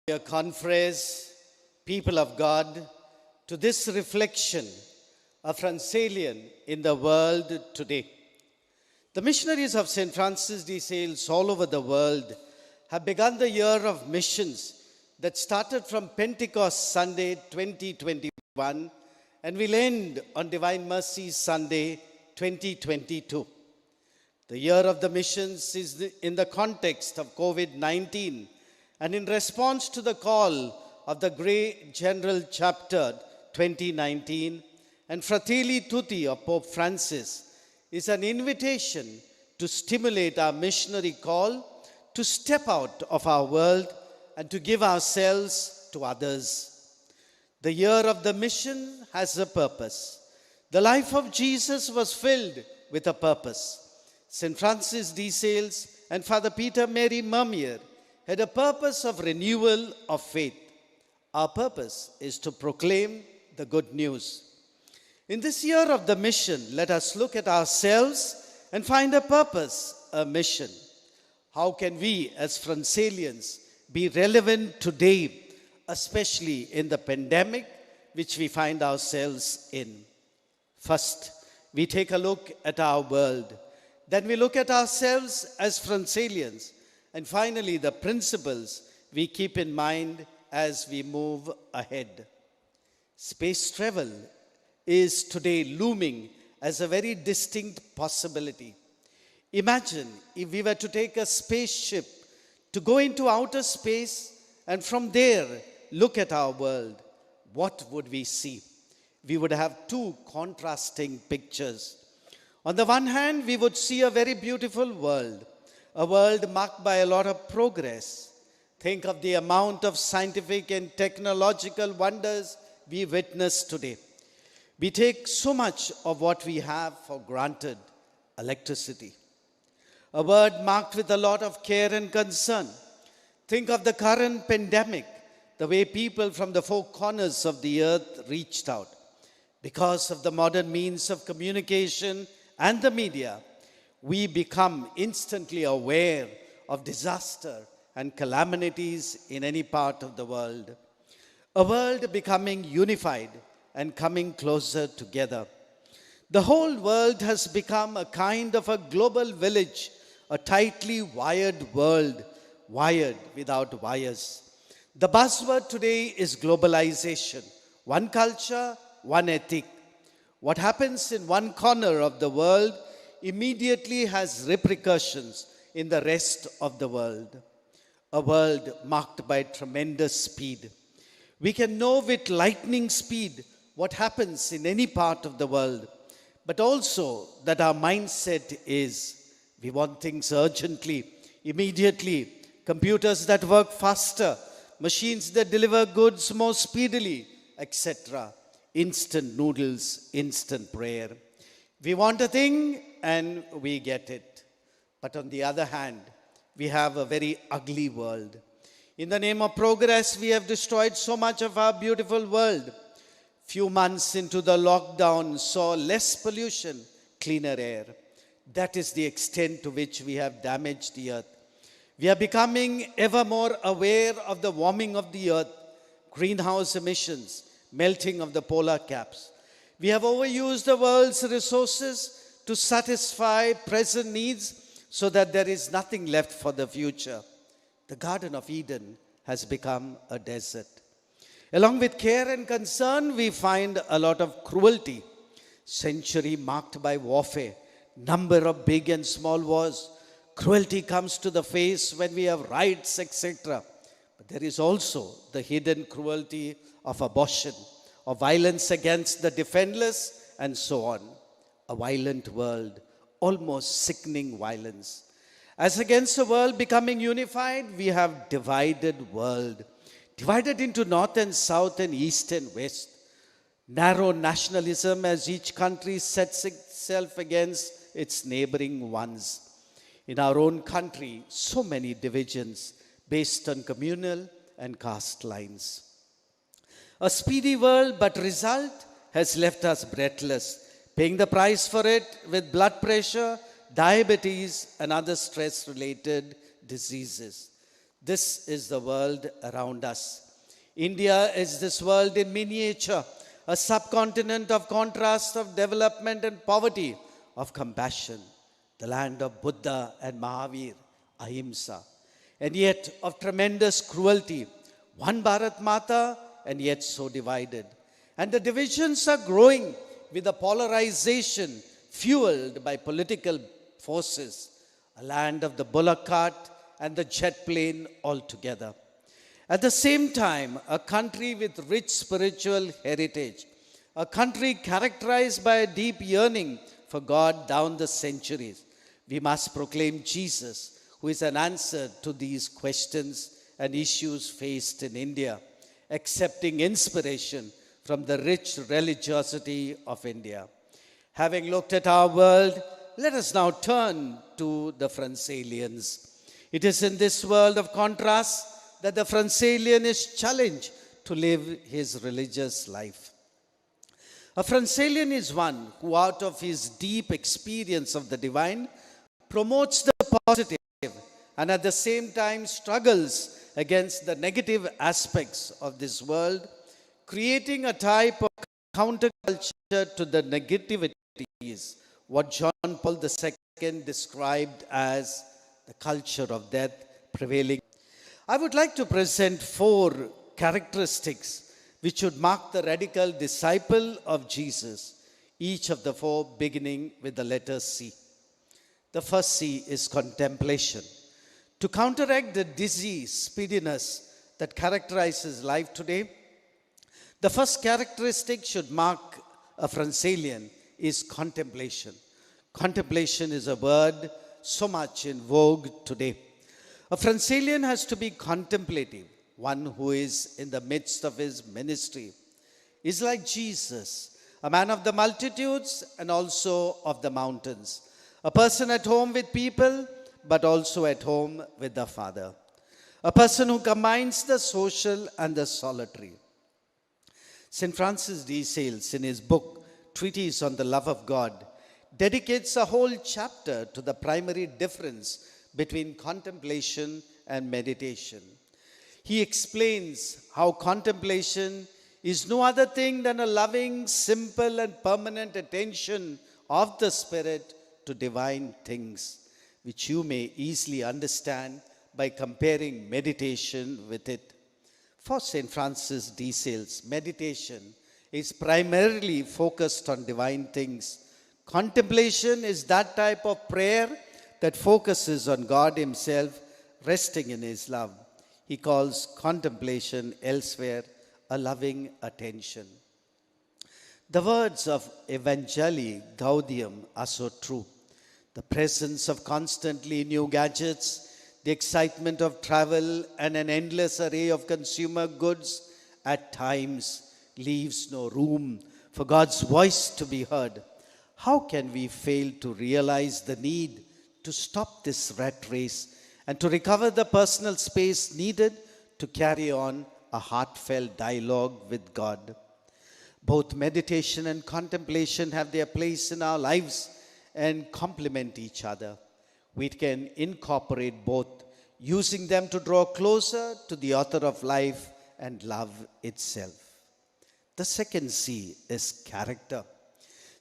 Dear conference, people of God, to this reflection of Franciscan in the world today. The missionaries of St. Francis de Sales all over the world have begun the year of missions that started from Pentecost Sunday 2021 and will end on Divine Mercy Sunday 2022. The year of the missions is in the context of COVID-19 and in response to the call of the Great General Chapter 2019 and Fratelli Tutti of Pope Francis is an invitation to stimulate our missionary call to step out of our world and to give ourselves to others. The year of the mission has a purpose. The life of Jesus was filled with a purpose. St. Francis de Sales and Father Peter Mary Mermier had a purpose of renewal of faith. Our purpose is to proclaim the good news. In this year of the mission, let us look at ourselves and find a purpose, a mission. How can we as Franciscans be relevant today, especially in the pandemic which we find ourselves in? First, we take a look at our world. Then we look at ourselves as Franciscans. And finally, the principles we keep in mind as we move ahead. Space travel is today looming as a very distinct possibility. Imagine if we were to take a spaceship to go into outer space and from there look at our world. What would we see? We would have two contrasting pictures. On the one hand, we would see a very beautiful world. A world marked by a lot of progress. Think of the amount of scientific and technological wonders we witness today. We take so much of what we have for granted, electricity. A world marked with a lot of care and concern. Think of the current pandemic, the way people from the four corners of the earth reached out. Because of the modern means of communication and the media, we become instantly aware of disaster and calamities in any part of the world. A world becoming unified and coming closer together. The whole world has become a kind of a global village, a tightly wired world, wired without wires. The buzzword today is globalization. One culture, one ethic. What happens in one corner of the world immediately has repercussions in the rest of the world. A world marked by tremendous speed. We can know with lightning speed what happens in any part of the world, but also that our mindset is we want things urgently, immediately, computers that work faster, machines that deliver goods more speedily, etc. Instant noodles, instant prayer. We want a thing and we get it. But on the other hand, we have a very ugly world. In the name of progress, we have destroyed so much of our beautiful world. Few months into the lockdown saw less pollution, cleaner air. That is the extent to which we have damaged the earth. We are becoming ever more aware of the warming of the earth, greenhouse emissions, melting of the polar caps. We have overused the world's resources to satisfy present needs so that there is nothing left for the future. The Garden of Eden has become a desert. Along with care and concern, we find a lot of cruelty. Century marked by warfare, number of big and small wars. Cruelty comes to the face when we have riots, etc. But there is also the hidden cruelty of abortion, of violence against the defenseless, and so on. A violent world, almost sickening violence. As against a world becoming unified, we have divided world. Divided into north and south and east and west. Narrow nationalism as each country sets itself against its neighboring ones. In our own country, so many divisions based on communal and caste lines. A speedy world, but result has left us breathless, paying the price for it with blood pressure, diabetes, and other stress-related diseases. This is the world around us. India is this world in miniature, a subcontinent of contrast, of development and poverty, of compassion, the land of Buddha and Mahavir, Ahimsa, and yet of tremendous cruelty, one Bharat Mata, and yet so divided. And the divisions are growing with the polarization fueled by political forces, a land of the bullock cart and the jet plane altogether. At the same time, a country with rich spiritual heritage, a country characterized by a deep yearning for God down the centuries. We must proclaim Jesus, who is an answer to these questions and issues faced in India, accepting inspiration from the rich religiosity of India. Having looked at our world, let us now turn to the Francalians. It is in this world of contrast that the Francalian is challenged to live his religious life. A Francalian is one who, out of his deep experience of the divine, promotes the positive and at the same time struggles against the negative aspects of this world, creating a type of counterculture to the negativities, what John Paul II described as the culture of death prevailing. I would like to present 4 characteristics which should mark the radical disciple of Jesus, each of the 4 beginning with the letter C. The first C is contemplation. To counteract the dizzy speediness that characterizes life today, the first characteristic should mark a Francalian is contemplation. Contemplation is a word so much in vogue today. A Francalian has to be contemplative, one who is in the midst of his ministry, is like Jesus, a man of the multitudes and also of the mountains, a person at home with people, but also at home with the Father, a person who combines the social and the solitary. St. Francis de Sales, in his book, Treatise on the Love of God, dedicates a whole chapter to the primary difference between contemplation and meditation. He explains how contemplation is no other thing than a loving, simple, and permanent attention of the Spirit to divine things, which you may easily understand by comparing meditation with it. For St. Francis de Sales, meditation is primarily focused on divine things. Contemplation is that type of prayer that focuses on God Himself, resting in His love. He calls contemplation elsewhere a loving attention. The words of Evangelii Gaudium are so true. The presence of constantly new gadgets, the excitement of travel, and an endless array of consumer goods at times leaves no room for God's voice to be heard. How can we fail to realize the need to stop this rat race and to recover the personal space needed to carry on a heartfelt dialogue with God? Both meditation and contemplation have their place in our lives and complement each other. We can incorporate both, using them to draw closer to the author of life and love itself. The second C is character.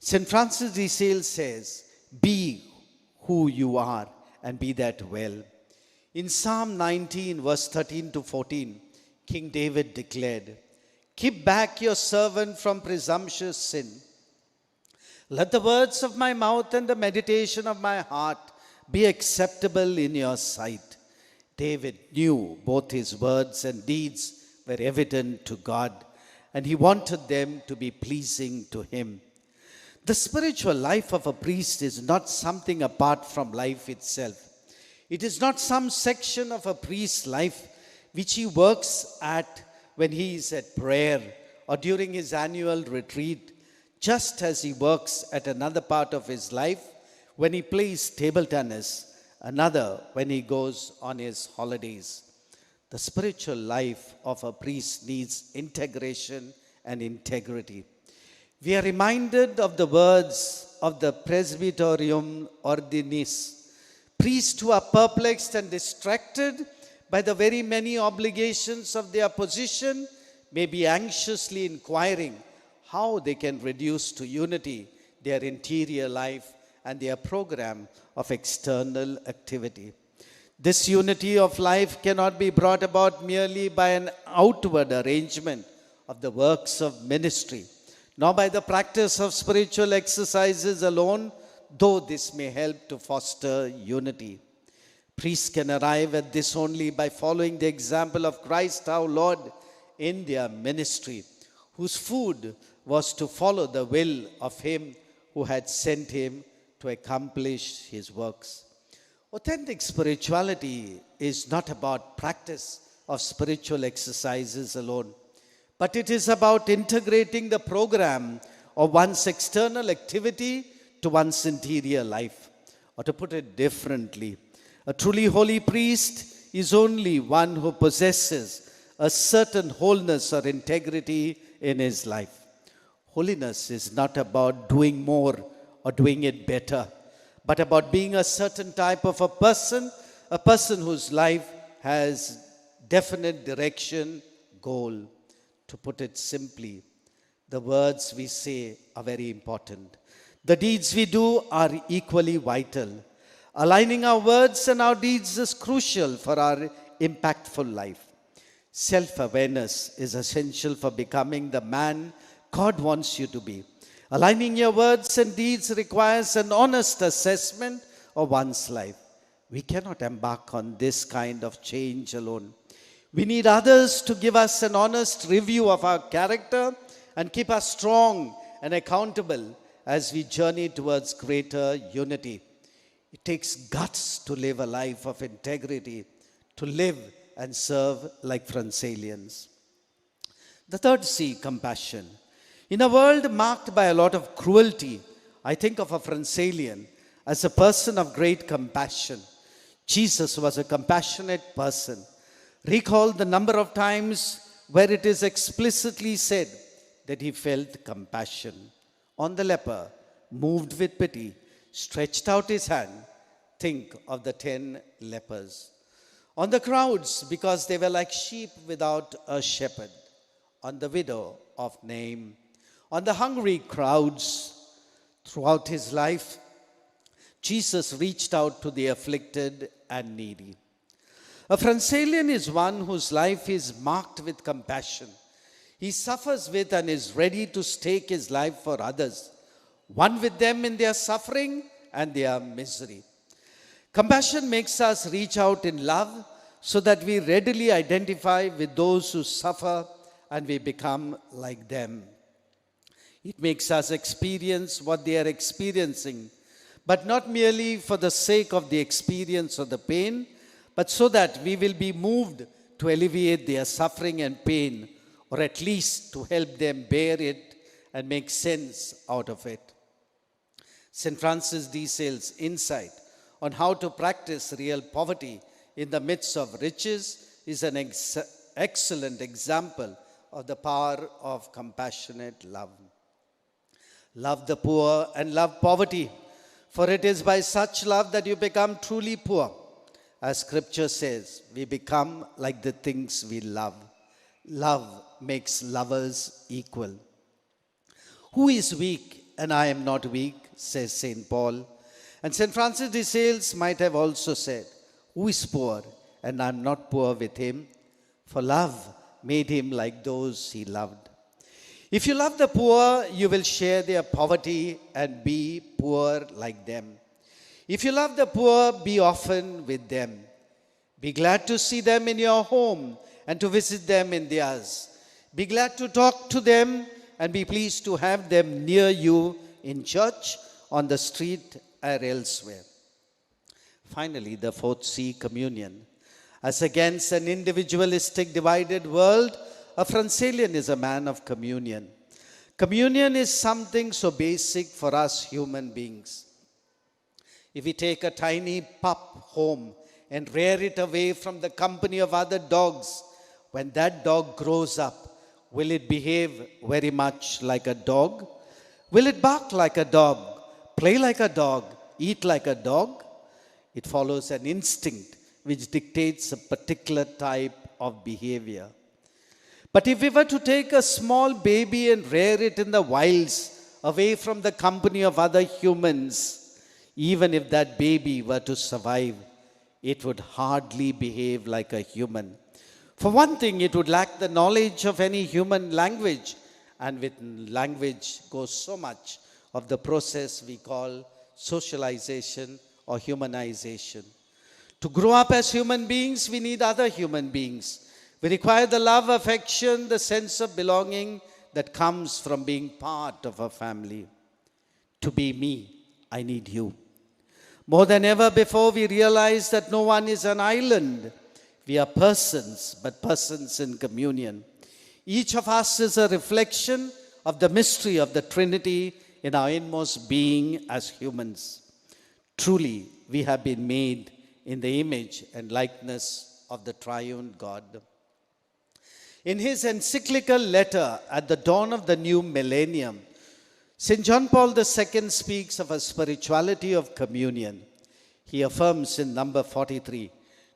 St. Francis de Sales says, "Be who you are and be that well." In Psalm 19, verse 13 to 14, King David declared, "Keep back your servant from presumptuous sin. Let the words of my mouth and the meditation of my heart be acceptable in your sight." David knew both his words and deeds were evident to God, and he wanted them to be pleasing to Him. The spiritual life of a priest is not something apart from life itself. It is not some section of a priest's life which he works at when he is at prayer or during his annual retreat, just as he works at another part of his life when he plays table tennis, another when he goes on his holidays. The spiritual life of a priest needs integration and integrity. We are reminded of the words of the Presbyterium Ordinis. Priests who are perplexed and distracted by the very many obligations of their position, may be anxiously inquiring how they can reduce to unity their interior life and their program of external activity. This unity of life cannot be brought about merely by an outward arrangement of the works of ministry, nor by the practice of spiritual exercises alone, though this may help to foster unity. Priests can arrive at this only by following the example of Christ our Lord in their ministry, whose food was to follow the will of Him who had sent Him to accomplish His works. Authentic spirituality is not about practice of spiritual exercises alone, but it is about integrating the program of one's external activity to one's interior life. Or to put it differently, a truly holy priest is only one who possesses a certain wholeness or integrity in his life. Holiness is not about doing more or doing it better, but about being a certain type of a person whose life has definite direction, goal. To put it simply, the words we say are very important. The deeds we do are equally vital. Aligning our words and our deeds is crucial for our impactful life. Self-awareness is essential for becoming the man God wants you to be. Aligning your words and deeds requires an honest assessment of one's life. We cannot embark on this kind of change alone. We need others to give us an honest review of our character and keep us strong and accountable as we journey towards greater unity. It takes guts to live a life of integrity, to live and serve like Francelians. The third C, compassion. In a world marked by a lot of cruelty, I think of a Francelian as a person of great compassion. Jesus was a compassionate person. Recall the number of times where it is explicitly said that he felt compassion. On the leper, moved with pity, stretched out his hand. Think of the 10 lepers. On the crowds, because they were like sheep without a shepherd. On the widow of Nain. On the hungry crowds. Throughout his life, Jesus reached out to the afflicted and needy. A Francelian is one whose life is marked with compassion. He suffers with and is ready to stake his life for others, one with them in their suffering and their misery. Compassion makes us reach out in love so that we readily identify with those who suffer and we become like them. It makes us experience what they are experiencing, but not merely for the sake of the experience or the pain, but so that we will be moved to alleviate their suffering and pain, or at least to help them bear it and make sense out of it. St. Francis de Sales' insight on how to practice real poverty in the midst of riches is an excellent example of the power of compassionate love. Love the poor and love poverty, for it is by such love that you become truly poor. As Scripture says, we become like the things we love. Love makes lovers equal. Who is weak and I am not weak, says St. Paul. And St. Francis de Sales might have also said, who is poor and I am not poor with him? For love made him like those he loved. If you love the poor, you will share their poverty and be poor like them. If you love the poor, be often with them. Be glad to see them in your home and to visit them in theirs. Be glad to talk to them and be pleased to have them near you in church, on the street, or elsewhere. Finally, the fourth C, communion. As against an individualistic, divided world, a Francelian is a man of communion. Communion is something so basic for us human beings. If we take a tiny pup home and rear it away from the company of other dogs, when that dog grows up, will it behave very much like a dog? Will it bark like a dog, play like a dog, eat like a dog? It follows an instinct which dictates a particular type of behavior. But if we were to take a small baby and rear it in the wilds, away from the company of other humans, even if that baby were to survive, it would hardly behave like a human. For one thing, it would lack the knowledge of any human language, and with language goes so much of the process we call socialization or humanization. To grow up as human beings, we need other human beings. We require the love, affection, the sense of belonging that comes from being part of a family. To be me, I need you. More than ever before, we realize that no one is an island. We are persons, but persons in communion. Each of us is a reflection of the mystery of the Trinity in our inmost being as humans. Truly, we have been made in the image and likeness of the triune God. In his encyclical letter at the dawn of the new millennium, St. John Paul II speaks of a spirituality of communion. He affirms in number 43,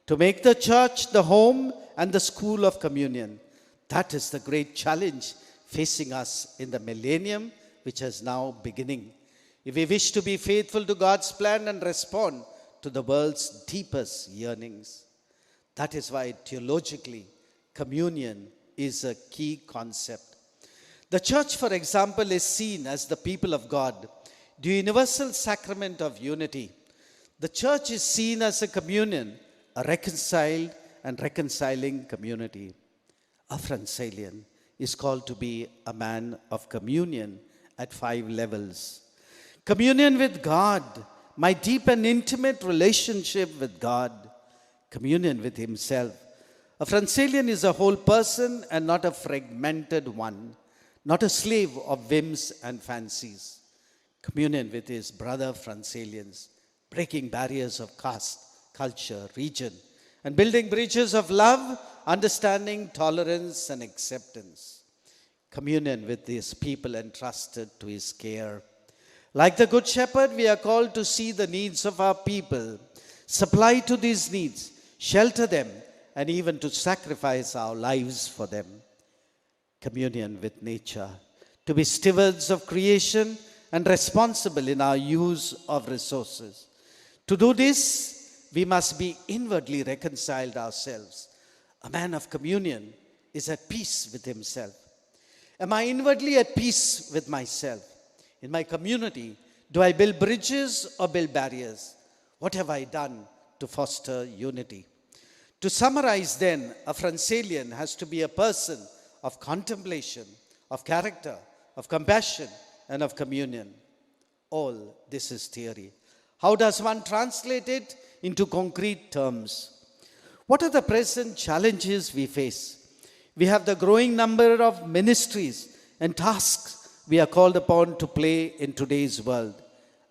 to make the church the home and the school of communion. That is the great challenge facing us in the millennium, which is now beginning. If we wish to be faithful to God's plan and respond to the world's deepest yearnings. That is why theologically, communion is a key concept. The church, for example, is seen as the people of God, the universal sacrament of unity. The church is seen as a communion, a reconciled and reconciling community. A Franciscan is called to be a man of communion at 5 levels. Communion with God, my deep and intimate relationship with God. Communion with himself. A Franciscan is a whole person and not a fragmented one, not a slave of whims and fancies. Communion with his brother Franciscans, breaking barriers of caste, culture, region, and building bridges of love, understanding, tolerance, and acceptance. Communion with his people entrusted to his care. Like the Good Shepherd, we are called to see the needs of our people, supply to these needs, shelter them, and even to sacrifice our lives for them. Communion with nature, to be stewards of creation and responsible in our use of resources. To do this, we must be inwardly reconciled ourselves. A man of communion is at peace with himself. Am I inwardly at peace with myself? In my community, do I build bridges or build barriers? What have I done to foster unity? To summarize then, a Franciscan has to be a person of contemplation, of character, of compassion, and of communion. All this is theory. How does one translate it into concrete terms? What are the present challenges we face? We have the growing number of ministries and tasks we are called upon to play in today's world.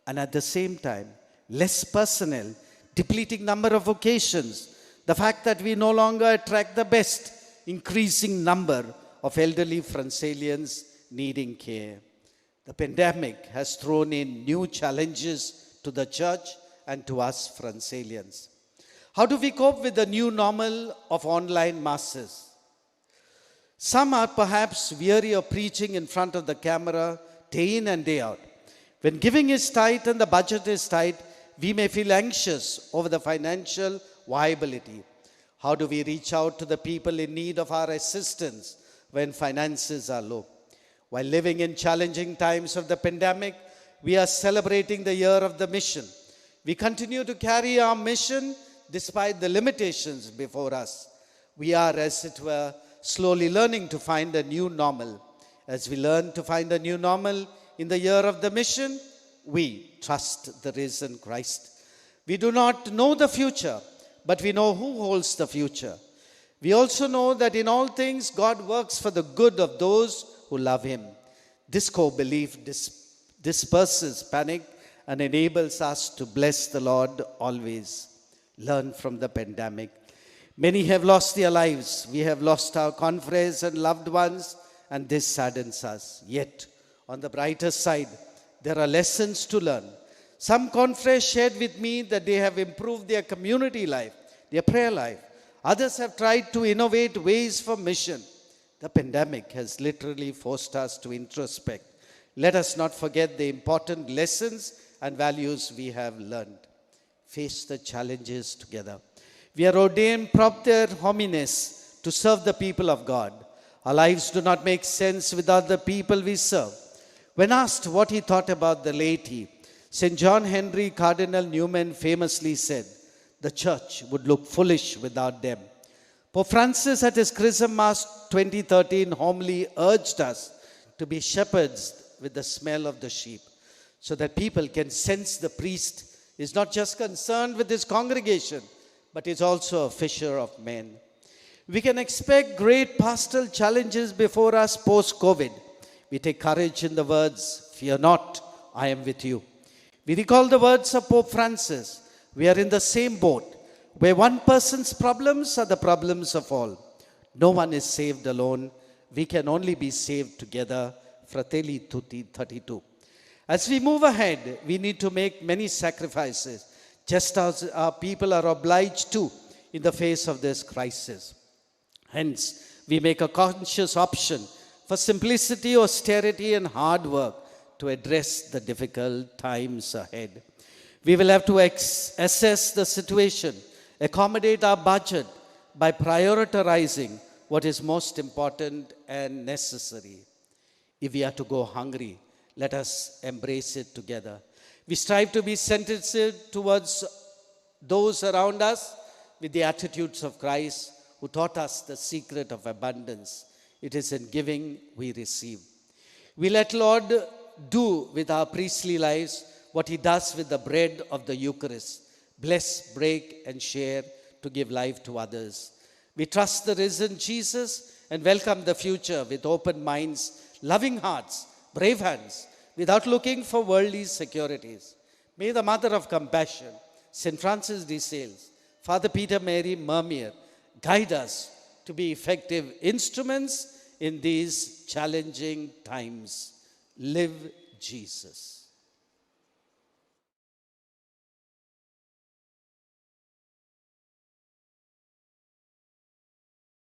And at the same time, less personnel, depleting number of vocations, the fact that we no longer attract the best, increasing number of elderly Franciscans needing care. The pandemic has thrown in new challenges to the church and to us Franciscans. How do we cope with the new normal of online masses? Some are perhaps weary of preaching in front of the camera day in and day out. When giving is tight and the budget is tight, we may feel anxious over the financial viability. How do we reach out to the people in need of our assistance when finances are low? While living in challenging times of the pandemic, we are celebrating the year of the mission. We continue to carry our mission despite the limitations before us. We are, as it were, slowly learning to find a new normal. As we learn to find a new normal in the year of the mission, we trust the risen Christ. We do not know the future, but we know who holds the future. We also know that in all things God works for the good of those who love him. This core belief disperses panic and enables us to bless the Lord always. Learn from the pandemic. Many have lost their lives. We have lost our confreres and loved ones, and this saddens us. Yet, on the brighter side, there are lessons to learn. Some confreres shared with me that they have improved their community life. their prayer life. Others have tried to innovate ways for mission. The pandemic has literally forced us to introspect. Let us not forget the important lessons and values we have learned. Face the challenges together. We are ordained propter homines to serve the people of God. Our lives do not make sense without the people we serve. When asked what he thought about the laity, St. John Henry Cardinal Newman famously said, "The church would look foolish without them." Pope Francis at his Chrism Mass 2013 homily urged us to be shepherds with the smell of the sheep, so that people can sense the priest is not just concerned with his congregation, but is also a fisher of men. We can expect great pastoral challenges before us post-COVID. We take courage in the words, "Fear not, I am with you." We recall the words of Pope Francis. We are in the same boat, where one person's problems are the problems of all. No one is saved alone. We can only be saved together. Fratelli Tutti 32. As we move ahead, we need to make many sacrifices, just as our people are obliged to in the face of this crisis. Hence, we make a conscious option for simplicity, austerity, and hard work to address the difficult times ahead. We will have to assess the situation, accommodate our budget by prioritizing what is most important and necessary. If we are to go hungry, let us embrace it together. We strive to be sensitive towards those around us with the attitudes of Christ, who taught us the secret of abundance. It is in giving we receive. We let Lord do with our priestly lives what he does with the bread of the Eucharist. Bless, break, and share to give life to others. We trust the risen Jesus and welcome the future with open minds, loving hearts, brave hands, without looking for worldly securities. May the Mother of Compassion, St. Francis de Sales, Father Peter Mary Mermier, guide us to be effective instruments in these challenging times. Live Jesus.